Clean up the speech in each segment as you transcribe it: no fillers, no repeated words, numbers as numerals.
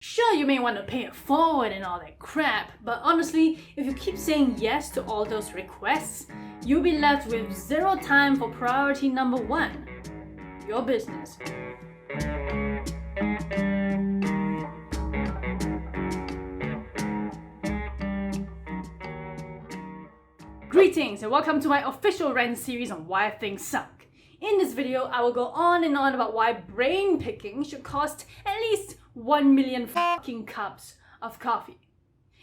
Sure, you may want to pay it forward and all that crap, but honestly, if you keep saying yes to all those requests, you'll be left with zero time for priority number one, your business. Greetings and welcome to my official rant series on why things suck. In this video, I will go on and on about why brain picking should cost at least 1 million fucking cups of coffee.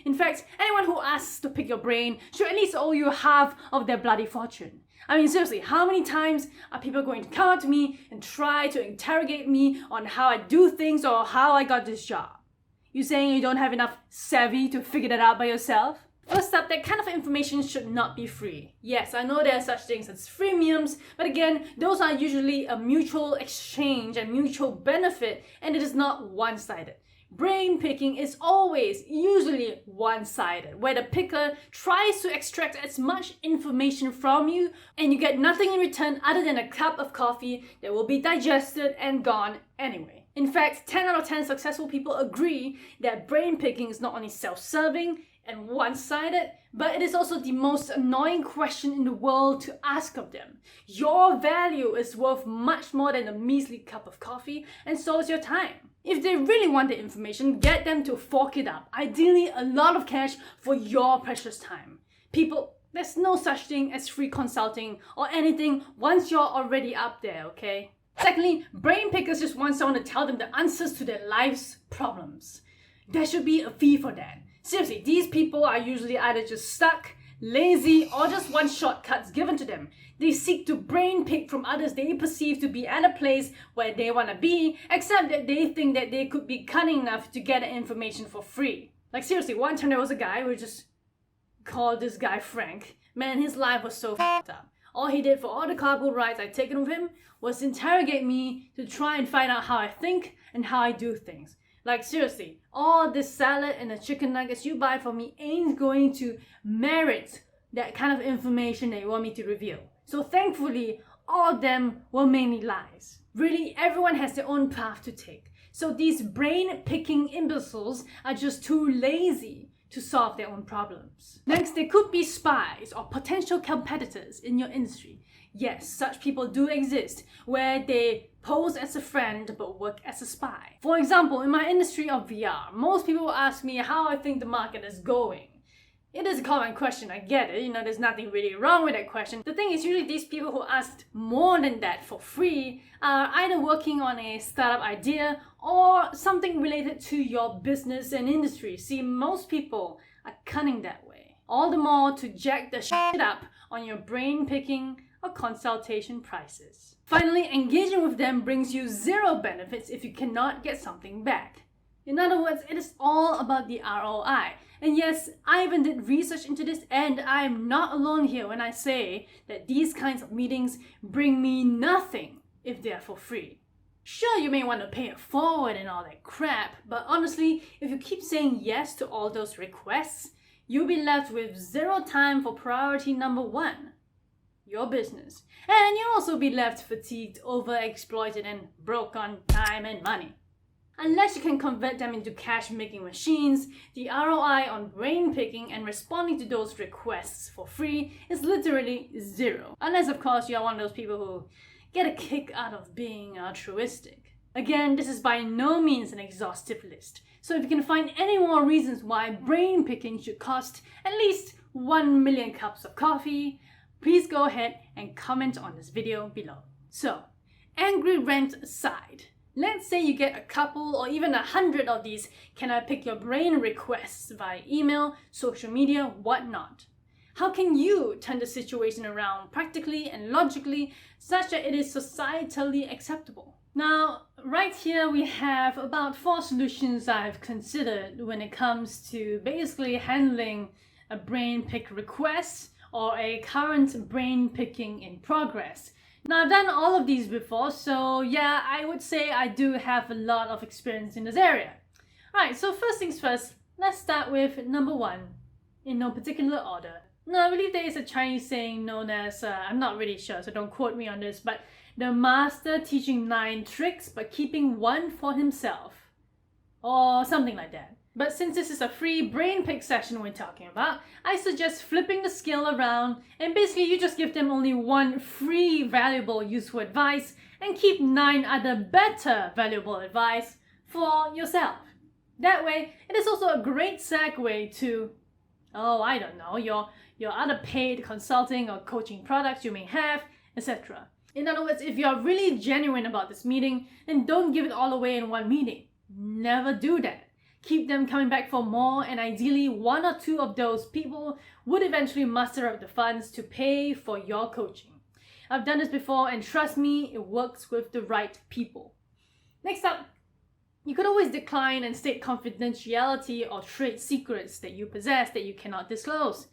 In fact, anyone who asks to pick your brain should at least owe you half of their bloody fortune. I mean, seriously, how many times are people going to come up to me and try to interrogate me on how I do things or how I got this job? You saying you don't have enough savvy to figure that out by yourself? First up, that kind of information should not be free. Yes, I know there are such things as freemiums, but again, those are usually a mutual exchange and mutual benefit, and it is not one-sided. Brain picking is usually one-sided, where the picker tries to extract as much information from you, and you get nothing in return other than a cup of coffee that will be digested and gone anyway. In fact, 10 out of 10 successful people agree that brain picking is not only self-serving and one-sided, but it is also the most annoying question in the world to ask of them. Your value is worth much more than a measly cup of coffee, and so is your time. If they really want the information, get them to fork it up, ideally a lot of cash for your precious time. People, there's no such thing as free consulting or anything once you're already up there, okay? Secondly, brain pickers just want someone to tell them the answers to their life's problems. There should be a fee for that. Seriously, these people are usually either just stuck, lazy, or just want shortcuts given to them. They seek to brain pick from others they perceive to be at a place where they want to be, except that they think that they could be cunning enough to get the information for free. Like seriously, one time there was a guy who just called this guy Frank. Man, his life was so f***ed up. All he did for all the carpool rides I'd taken with him was interrogate me to try and find out how I think and how I do things. Like seriously, all this salad and the chicken nuggets you buy for me ain't going to merit that kind of information that you want me to reveal. So thankfully, all of them were mainly lies. Really, everyone has their own path to take. So these brain-picking imbeciles are just too lazy to solve their own problems. Next, they could be spies or potential competitors in your industry. Yes, such people do exist, where they pose as a friend but work as a spy. For example, in my industry of VR, most people ask me how I think the market is going. It is a common question, I get it, there's nothing really wrong with that question. The thing is, usually these people who asked more than that for free are either working on a startup idea or something related to your business and industry. See, most people are cunning that way. All the more to jack the shit up on your brain picking or consultation prices. Finally, engaging with them brings you zero benefits if you cannot get something back. In other words, it is all about the ROI. And yes, I even did research into this, and I am not alone here when I say that these kinds of meetings bring me nothing if they are for free. Sure, you may want to pay it forward and all that crap, but honestly, if you keep saying yes to all those requests, you'll be left with zero time for priority number one, your business. And you'll also be left fatigued, overexploited, and broke on time and money. Unless you can convert them into cash-making machines, the ROI on brain picking and responding to those requests for free is literally zero. Unless, of course, you are one of those people who get a kick out of being altruistic. Again, this is by no means an exhaustive list. So if you can find any more reasons why brain picking should cost at least 1 million cups of coffee, please go ahead and comment on this video below. So, angry rant aside, let's say you get a couple or even 100 of these "can I pick your brain" requests via email, social media, whatnot. How can you turn the situation around practically and logically such that it is societally acceptable? Now, right here we have about 4 solutions I've considered when it comes to basically handling a brain pick request or a current brain picking in progress. Now, I've done all of these before, so yeah, I would say I do have a lot of experience in this area. Alright, so first things first, let's start with number 1, in no particular order. Now, I believe there is a Chinese saying known as, I'm not really sure, so don't quote me on this, but the master teaching 9 tricks but keeping 1 for himself. or something like that. But since this is a free brain pick session we're talking about, I suggest flipping the scale around and basically you just give them only one free, valuable, useful advice and keep 9 other better, valuable advice for yourself. That way, it is also a great segue to, I don't know, your other paid consulting or coaching products you may have, etc. In other words, if you're really genuine about this meeting, then don't give it all away in one meeting. Never do that. Keep them coming back for more, and ideally 1 or 2 of those people would eventually muster up the funds to pay for your coaching. I've done this before, and trust me, it works with the right people. Next up, you could always decline and state confidentiality or trade secrets that you possess that you cannot disclose.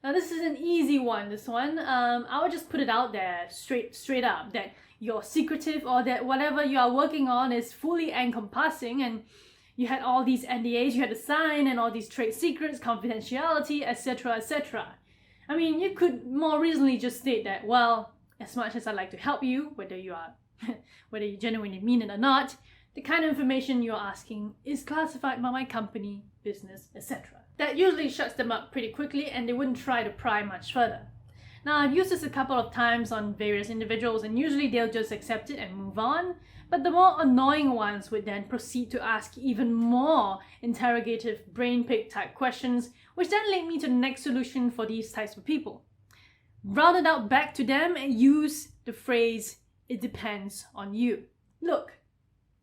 Now this is an easy one, this one. I would just put it out there straight up that you're secretive or that whatever you are working on is fully encompassing and you had all these NDAs you had to sign and all these trade secrets, confidentiality, etc, etc. I mean, you could more reasonably just state that, well, as much as I'd like to help you, whether you genuinely mean it or not, the kind of information you're asking is classified by my company, business, etc. That usually shuts them up pretty quickly and they wouldn't try to pry much further. Now, I've used this a couple of times on various individuals and usually they'll just accept it and move on, but the more annoying ones would then proceed to ask even more interrogative brain pick type questions, which then led me to the next solution for these types of people. Route it out back to them and use the phrase, "It depends on you." Look,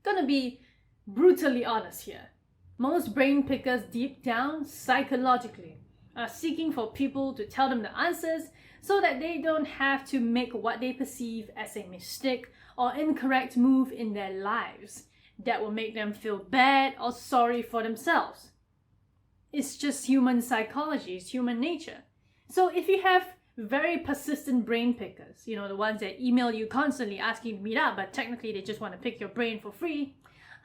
gonna be brutally honest here. Most brain pickers deep down, psychologically, are seeking for people to tell them the answers so that they don't have to make what they perceive as a mistake or incorrect move in their lives that will make them feel bad or sorry for themselves. It's just human psychology, it's human nature. So if you have very persistent brain pickers, the ones that email you constantly asking to meet up, but technically they just want to pick your brain for free,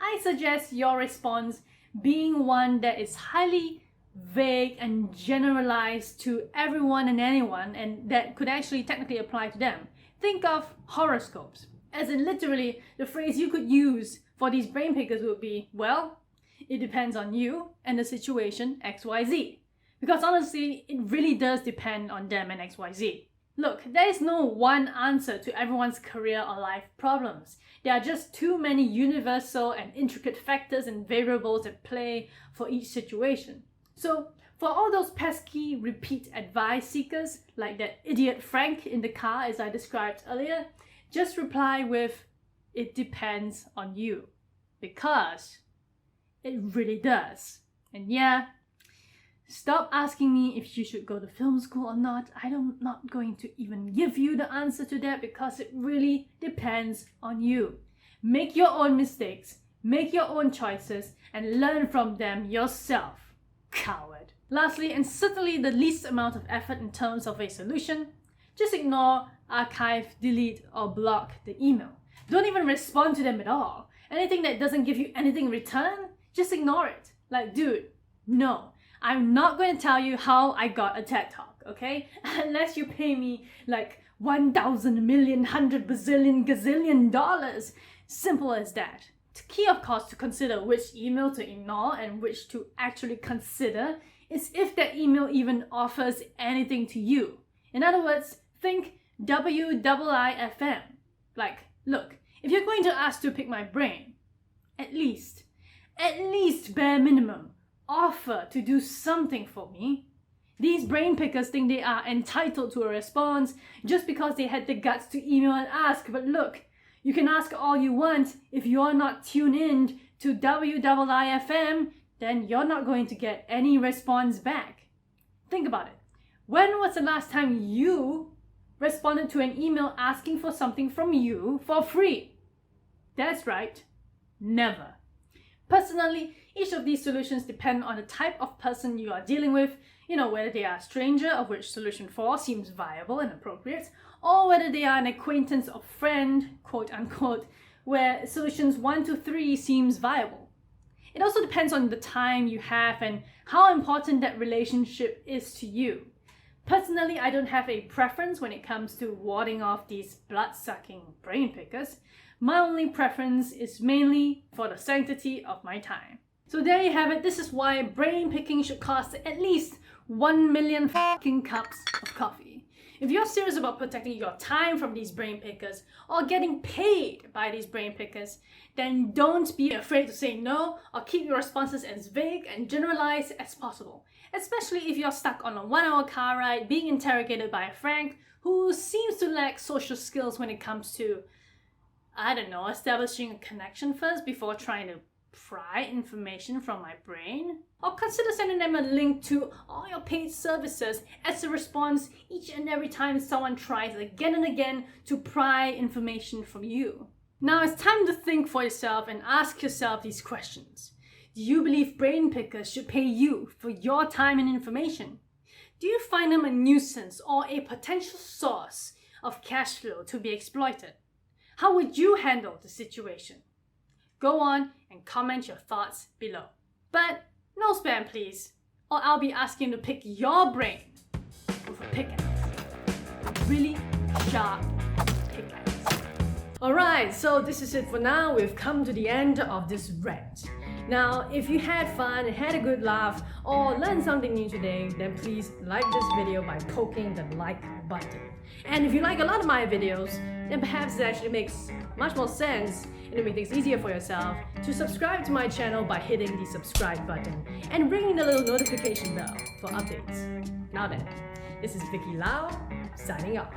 I suggest your response being one that is highly vague and generalized to everyone and anyone, and that could actually technically apply to them. Think of horoscopes. As in literally, the phrase you could use for these brain pickers would be, well, it depends on you and the situation XYZ. Because honestly, it really does depend on them and XYZ. Look, there is no one answer to everyone's career or life problems. There are just too many universal and intricate factors and variables at play for each situation. So, for all those pesky repeat advice seekers, like that idiot Frank in the car as I described earlier, just reply with, "It depends on you." Because it really does. And yeah, stop asking me if you should go to film school or not. I'm not going to even give you the answer to that because it really depends on you. Make your own mistakes, make your own choices, and learn from them yourself. Coward. Lastly, and certainly the least amount of effort in terms of a solution, just ignore, archive, delete, or block the email. Don't even respond to them at all. Anything that doesn't give you anything in return, just ignore it. Like, dude, no. I'm not going to tell you how I got a TED Talk, okay? Unless you pay me like 1,000 million, 100 bazillion, gazillion dollars. Simple as that. The key, of course, to consider which email to ignore and which to actually consider is if that email even offers anything to you. In other words, think WIIFM. Like, look, if you're going to ask to pick my brain, at least bare minimum, offer to do something for me. These brain pickers think they are entitled to a response just because they had the guts to email and ask. But look, you can ask all you want. If you're not tuned in to WIIFM, then you're not going to get any response back. Think about it. When was the last time you responded to an email asking for something from you for free? That's right, never. Personally, each of these solutions depend on the type of person you are dealing with, whether they are a stranger, of which solution 4 seems viable and appropriate, or whether they are an acquaintance or friend, quote unquote, where solutions 1 to 3 seems viable. It also depends on the time you have and how important that relationship is to you. Personally, I don't have a preference when it comes to warding off these blood-sucking brain pickers. My only preference is mainly for the sanctity of my time. So there you have it. This is why brain picking should cost at least 1 million fucking cups of coffee. If you're serious about protecting your time from these brain pickers or getting paid by these brain pickers, then don't be afraid to say no or keep your responses as vague and generalized as possible. Especially if you're stuck on a 1-hour car ride being interrogated by a Frank who seems to lack social skills when it comes to, I don't know, establishing a connection first before trying to pry information from my brain. Or consider sending them a link to all your paid services as a response each and every time someone tries again and again to pry information from you. Now it's time to think for yourself and ask yourself these questions. Do you believe brain pickers should pay you for your time and information? Do you find them a nuisance or a potential source of cash flow to be exploited? How would you handle the situation? Go on and comment your thoughts below. But no spam please, or I'll be asking you to pick your brain with a pickaxe. A really sharp pickaxe. Alright, so this is it for now. We've come to the end of this rant. Now, if you had fun, had a good laugh, or learned something new today, then please like this video by poking the like button. And if you like a lot of my videos, then perhaps it actually makes much more sense and it makes things easier for yourself to subscribe to my channel by hitting the subscribe button and ringing the little notification bell for updates. Now then, this is Vicki Lau, signing off.